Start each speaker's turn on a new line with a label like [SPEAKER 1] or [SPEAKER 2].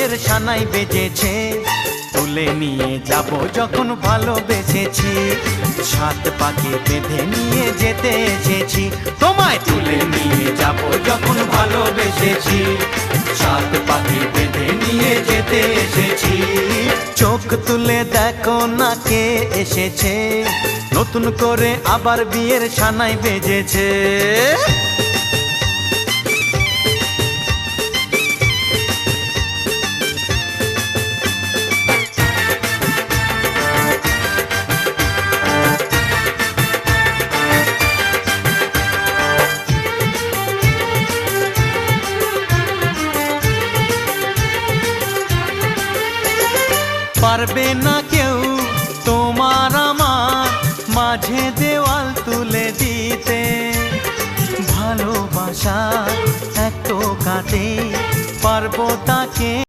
[SPEAKER 1] বিয়ের সানাই বেজেছে, তুলে নিয়ে যাব যখন ভালোবেসেছি। সাত পাকে বেঁধে নিয়ে যেতে এসেছি, তোমায় তুলে নিয়ে যাব যখন ভালোবেসেছি। সাত পাকে বেঁধে নিয়ে যেতে এসেছি। চোখ তুলে দেখো না কে এসেছে, নতুন করে আবার বিয়ের সানাই বেজেছে। পারবে না কেউ তোমার আমার মাঝে দেওয়াল তুলে দিতে, ভালোবাসা এক টোকাতে পারবো তাকে